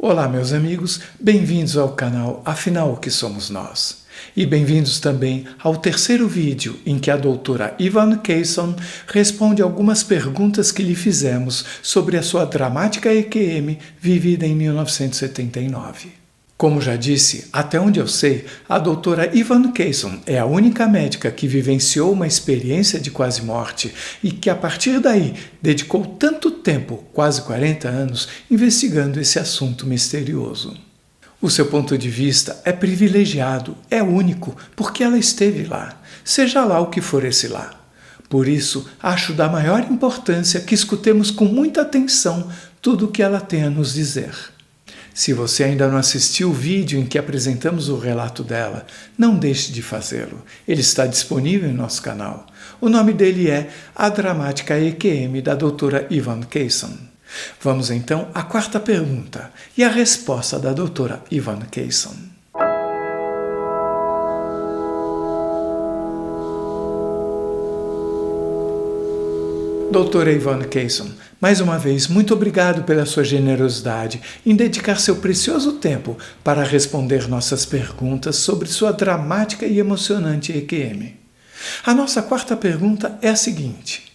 Olá, meus amigos, bem-vindos ao canal Afinal, o que somos nós? E bem-vindos também ao terceiro vídeo em que a doutora Yvonne Kayson responde algumas perguntas que lhe fizemos sobre a sua dramática EQM vivida em 1979. Como já disse, até onde eu sei, a doutora Yvonne Kayson é a única médica que vivenciou uma experiência de quase morte e que, a partir daí, dedicou tanto tempo, quase 40 anos, investigando esse assunto misterioso. O seu ponto de vista é privilegiado, é único, porque ela esteve lá, seja lá o que for esse lá. Por isso, acho da maior importância que escutemos com muita atenção tudo o que ela tem a nos dizer. Se você ainda não assistiu o vídeo em que apresentamos o relato dela, não deixe de fazê-lo. Ele está disponível em nosso canal. O nome dele é A Dramática EQM, da doutora Yvonne Kayson. Vamos então à quarta pergunta e a resposta da doutora Yvonne Kayson. Doutora Yvonne Kayson, mais uma vez, muito obrigado pela sua generosidade em dedicar seu precioso tempo para responder nossas perguntas sobre sua dramática e emocionante EQM. A nossa quarta pergunta é a seguinte.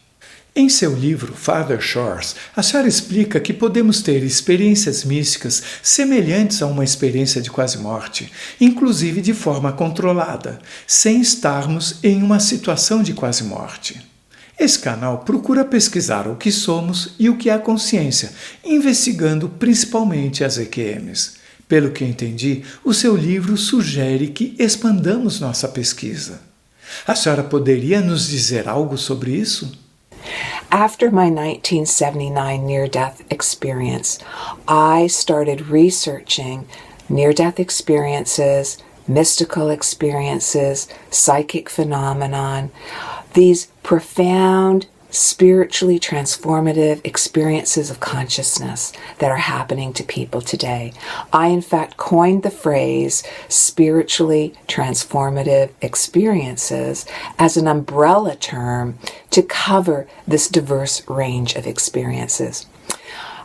Em seu livro Farther Shores, a senhora explica que podemos ter experiências místicas semelhantes a uma experiência de quase morte, inclusive de forma controlada, sem estarmos em uma situação de quase morte. Esse canal procura pesquisar o que somos e o que é a consciência, investigando principalmente as EQMs. Pelo que entendi, o seu livro sugere que expandamos nossa pesquisa. A senhora poderia nos dizer algo sobre isso? After my 1979 near-death experience, I started researching near-death experiences, mystical experiences, psychic phenomenon, these profound, spiritually transformative experiences of consciousness that are happening to people today. I, in fact, coined the phrase spiritually transformative experiences as an umbrella term to cover this diverse range of experiences.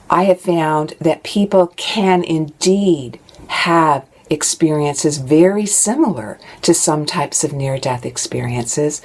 I have found that people can indeed have experiences very similar to some types of near-death experiences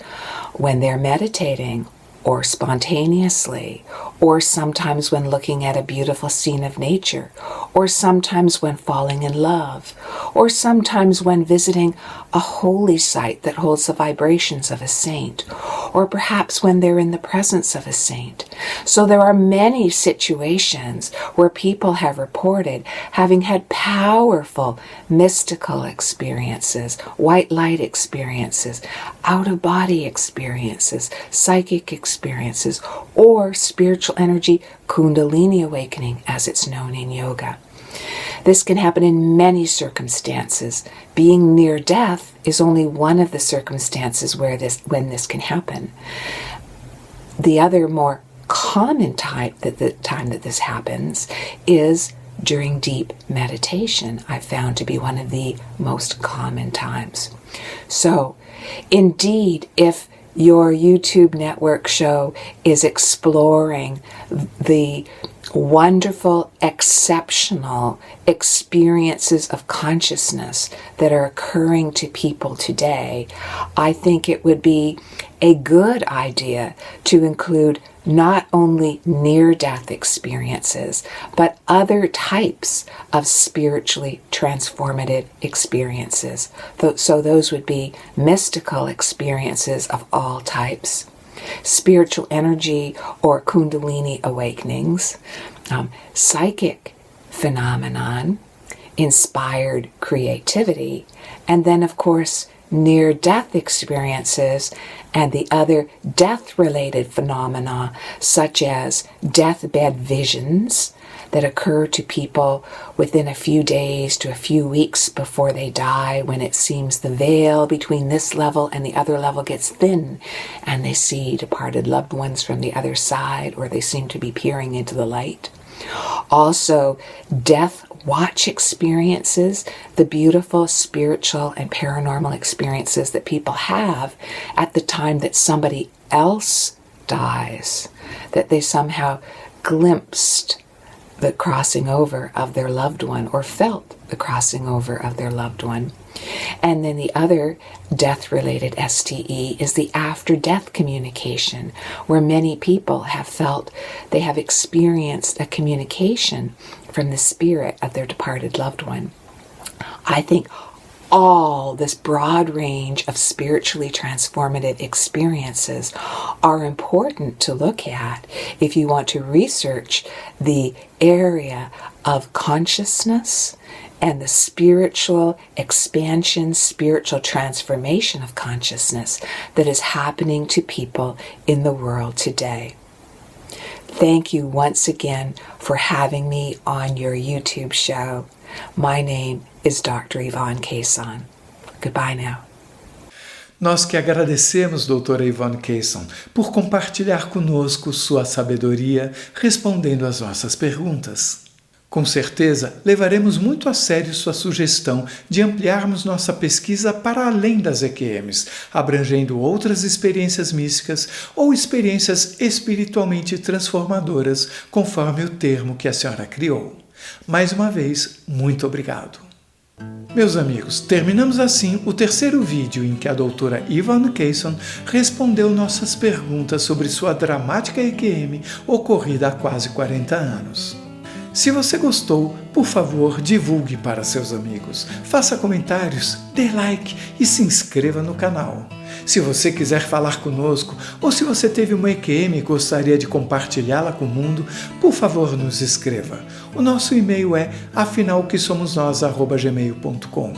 when they're meditating or spontaneously, or sometimes when looking at a beautiful scene of nature, or sometimes when falling in love, or sometimes when visiting a holy site that holds the vibrations of a saint, or perhaps when they're in the presence of a saint. So there are many situations where people have reported having had powerful mystical experiences, white light experiences, out-of-body experiences, psychic experiences, or spiritual energy Kundalini awakening, as it's known in yoga. This can happen in many circumstances. Being near death is only one of the circumstances when this can happen. The other more common time that this happens is during deep meditation. I've found to be one of the most common times. So, indeed, if your YouTube network show is exploring the wonderful, exceptional experiences of consciousness that are occurring to people today, I think it would be a good idea to include not only near-death experiences, but other types of spiritually transformative experiences. So those would be mystical experiences of all types, spiritual energy or Kundalini awakenings, psychic phenomenon, inspired creativity, and then, of course, near-death experiences and the other death-related phenomena, such as deathbed visions that occur to people within a few days to a few weeks before they die, when it seems the veil between this level and the other level gets thin, and they see departed loved ones from the other side, or they seem to be peering into the light. Also, death watch experiences, the beautiful spiritual and paranormal experiences that people have at the time that somebody else dies, that they somehow glimpsed the crossing over of their loved one or felt the crossing over of their loved one. And then the other death-related STE is the after-death communication, where many people have felt they have experienced a communication from the spirit of their departed loved one. I think all this broad range of spiritually transformative experiences are important to look at if you want to research the area of consciousness and the spiritual expansion, spiritual transformation of consciousness that is happening to people in the world today. Thank you once again for having me on your YouTube show. My name is Dr. Yvonne Kayson. Goodbye now. Nós que agradecemos, doutora Yvonne Kayson, por compartilhar conosco sua sabedoria respondendo às nossas perguntas. Com certeza, levaremos muito a sério sua sugestão de ampliarmos nossa pesquisa para além das EQMs, abrangendo outras experiências místicas ou experiências espiritualmente transformadoras, conforme o termo que a senhora criou. Mais uma vez, muito obrigado. Meus amigos, terminamos assim o terceiro vídeo em que a doutora Yvonne Kayson respondeu nossas perguntas sobre sua dramática EQM ocorrida há quase 40 anos. Se você gostou, por favor, divulgue para seus amigos, faça comentários, dê like e se inscreva no canal. Se você quiser falar conosco ou se você teve uma EQM e gostaria de compartilhá-la com o mundo, por favor nos escreva. O nosso e-mail é afinalquesomosnós@gmail.com.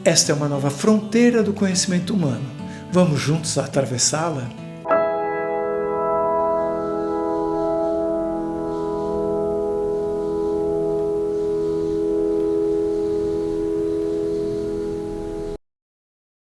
Esta é uma nova fronteira do conhecimento humano. Vamos juntos atravessá-la?